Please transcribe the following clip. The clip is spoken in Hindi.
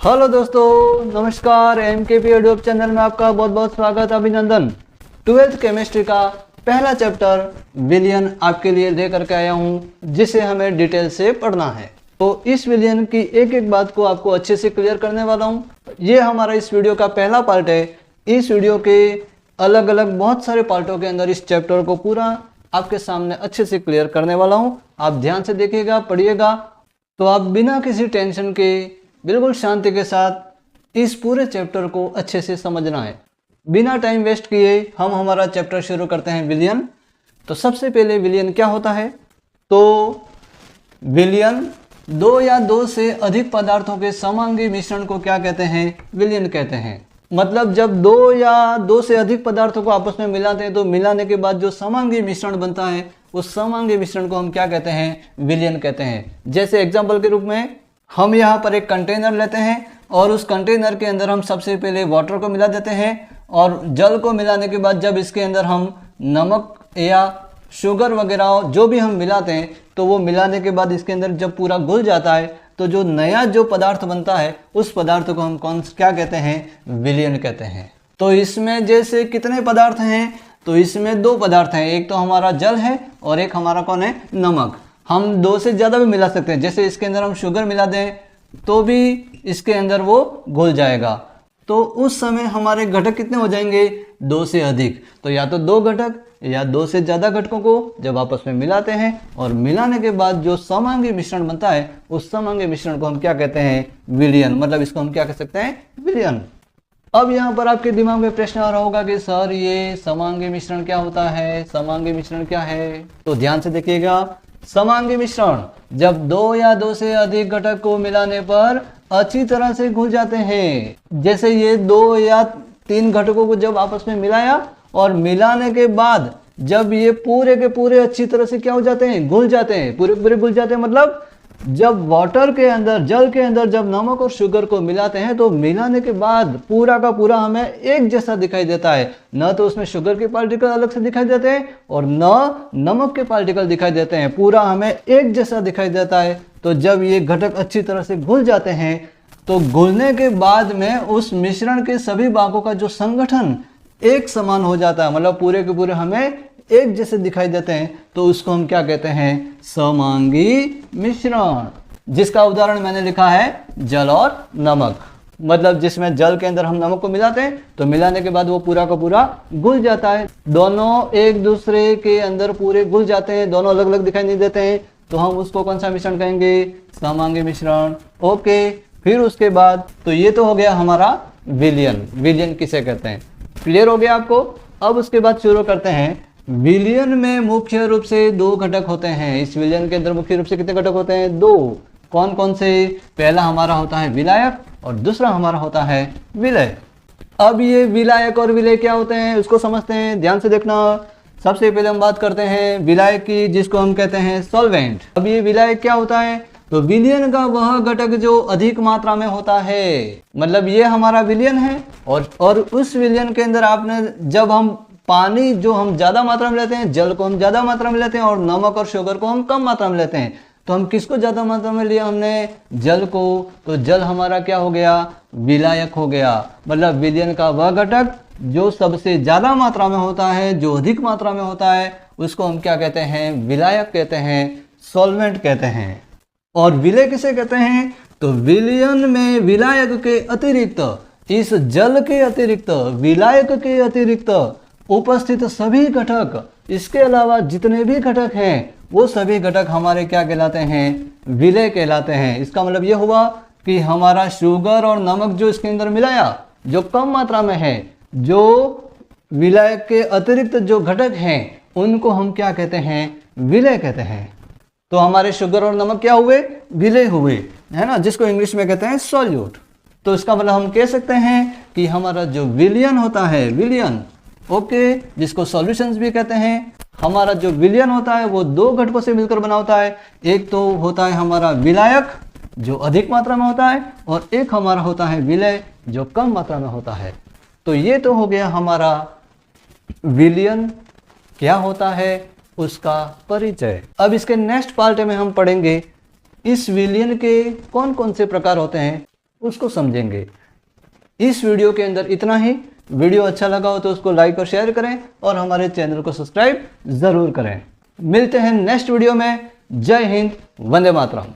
हेलो दोस्तों, नमस्कार। एमकेपी यूट्यूब चैनल में आपका बहुत बहुत स्वागत, अभिनंदन। 12th केमिस्ट्री का पहला चैप्टर विलयन आपके लिए लेकर के आया हूं, जिसे हमें डिटेल से पढ़ना है। तो इस विलयन की एक एक बात को आपको अच्छे से क्लियर करने वाला हूं। ये हमारा इस वीडियो का पहला पार्ट है। इस वीडियो के अलग अलग बहुत सारे पार्टों के अंदर इस चैप्टर को पूरा आपके सामने अच्छे से क्लियर करने वाला हूँ। आप ध्यान से देखिएगा, पढ़िएगा, तो आप बिना किसी टेंशन के बिल्कुल शांति के साथ इस पूरे चैप्टर को अच्छे से समझना है। बिना टाइम वेस्ट किए हम हमारा चैप्टर शुरू करते हैं, विलयन। तो सबसे पहले विलयन क्या होता है? तो विलयन दो या दो से अधिक पदार्थों के समांगी मिश्रण को क्या कहते हैं? विलयन कहते हैं। मतलब जब दो या दो से अधिक पदार्थों को आपस में मिलाते हैं तो मिलाने के बाद जो समांगी मिश्रण बनता है उस समांगी मिश्रण को हम क्या कहते हैं? विलयन कहते हैं। जैसे एग्जाम्पल के रूप में हम यहाँ पर एक कंटेनर लेते हैं और उस कंटेनर के अंदर हम सबसे पहले वाटर को मिला देते हैं और जल को मिलाने के बाद जब इसके अंदर हम नमक या शुगर वगैरह जो भी हम मिलाते हैं तो वो मिलाने के बाद इसके अंदर जब पूरा घुल जाता है तो जो नया जो पदार्थ बनता है उस पदार्थ को हम क्या कहते हैं? विलयन कहते हैं। तो इसमें जैसे कितने पदार्थ हैं? तो इसमें दो पदार्थ हैं, एक तो हमारा जल है और एक हमारा कौन है? नमक। हम दो से ज़्यादा भी मिला सकते हैं। जैसे इसके अंदर हम शुगर मिला दें तो भी इसके अंदर वो घुल जाएगा। तो उस समय हमारे घटक कितने हो जाएंगे? दो से अधिक। तो या तो दो घटक या दो से ज़्यादा घटकों को जब आपस में मिलाते हैं और मिलाने के बाद जो समांगी मिश्रण बनता है उस समांगी मिश्रण को हम क्या कहते हैं? विलयन। मतलब इसको हम क्या कह सकते हैं? विलयन। अब यहाँ पर आपके दिमाग में प्रश्न आ रहा होगा कि सर ये समांगी मिश्रण क्या होता है? समांगी मिश्रण क्या है? तो ध्यान से देखिएगा। समांगी मिश्रण जब दो या दो से अधिक घटक को मिलाने पर अच्छी तरह से घुल जाते हैं। जैसे ये दो या तीन घटकों को जब आपस में मिलाया और मिलाने के बाद जब ये पूरे के पूरे अच्छी तरह से क्या हो जाते हैं? घुल जाते हैं। पूरे पूरे घुल जाते हैं। मतलब जब वाटर के अंदर, जल के अंदर जब नमक और शुगर को मिलाते हैं तो मिलाने के बाद पूरा का पूरा हमें एक जैसा दिखाई देता है। न तो उसमें शुगर के पार्टिकल अलग से दिखाई देते हैं और न नमक के पार्टिकल दिखाई देते हैं। पूरा हमें एक जैसा दिखाई देता है। तो जब ये घटक अच्छी तरह से घुल जाते हैं तो घुलने के बाद में उस मिश्रण के सभी भागों का जो संगठन एक समान हो जाता है। मतलब पूरे के पूरे हमें एक जैसे दिखाई देते हैं। तो उसको हम क्या कहते हैं? समांगी मिश्रण। जिसका उदाहरण मैंने लिखा है जल और नमक। मतलब जिसमें जल के अंदर हम नमक को मिलाते हैं तो मिलाने के बाद वो पूरा का पूरा घुल जाता है। दोनों एक दूसरे के अंदर पूरे घुल जाते हैं, दोनों अलग अलग दिखाई नहीं देते हैं। तो हम उसको कौन सा मिश्रण कहेंगे? समांगी मिश्रण। ओके, फिर उसके बाद तो ये तो हो गया हमारा विलयन। विलयन किसे कहते हैं? क्लियर हो गया आपको? अब उसके बाद शुरू करते हैं। विलयन में मुख्य रूप से दो घटक होते हैं। इस विलयन के अंदर मुख्य रूप से कितने घटक होते हैं? दो। कौन कौन से? पहला हमारा होता है विलायक और दूसरा हमारा होता है विलय। अब ये विलायक और विलय क्या होते हैं उसको समझते हैं, ध्यान से देखना। सबसे पहले हम बात करते हैं विलायक की, जिसको हम कहते हैं सॉल्वेंट। अब ये विलायक क्या होता है? तो विलयन का वह घटक जो अधिक मात्रा में होता है। मतलब ये हमारा विलयन है और उस विलयन के अंदर आपने जब हम पानी जो हम ज़्यादा मात्रा में लेते हैं, जल को हम ज़्यादा मात्रा में लेते हैं और नमक और शुगर को हम कम मात्रा में लेते हैं। तो हम किसको ज़्यादा मात्रा में लिया? हमने जल को। तो जल हमारा क्या हो गया? विलायक हो गया। मतलब विलयन का वह घटक जो सबसे ज़्यादा मात्रा में होता है, जो अधिक मात्रा में होता है, उसको हम क्या कहते हैं? विलायक कहते हैं, सॉल्वेंट कहते हैं। और विलय किसे कहते हैं? तो विलयन में विलायक के अतिरिक्त, इस जल के अतिरिक्त, विलायक के अतिरिक्त उपस्थित सभी घटक, इसके अलावा जितने भी घटक हैं वो सभी घटक हमारे क्या कहलाते हैं? विलय कहलाते हैं। इसका मतलब ये हुआ कि हमारा शुगर और नमक जो इसके अंदर मिलाया जो कम मात्रा में है, जो विलायक के अतिरिक्त जो घटक हैं उनको हम क्या कहते हैं? विलय कहते हैं। तो हमारे शुगर और नमक क्या हुए? विलय हुए, है ना, जिसको इंग्लिश में कहते हैं सॉल्यूट। तो इसका मतलब हम कह सकते हैं कि हमारा जो विलयन होता है, विलयन, ओके, जिसको सॉल्यूशंस भी कहते हैं, हमारा जो विलयन होता है वो दो घटकों से मिलकर बना होता है। एक तो होता है हमारा विलायक जो अधिक मात्रा में होता है और एक हमारा होता है विलय जो कम मात्रा में होता है। तो ये तो हो गया हमारा विलयन क्या होता है उसका परिचय। अब इसके नेक्स्ट पार्ट में हम पढ़ेंगे इस विलयन के कौन कौन से प्रकार होते हैं। उसको समझेंगे। इस वीडियो के अंदर इतना ही। वीडियो अच्छा लगा हो तो उसको लाइक और शेयर करें और हमारे चैनल को सब्सक्राइब ज़रूर करें। मिलते हैं नेक्स्ट वीडियो में। जय हिंद, वंदे मातरम।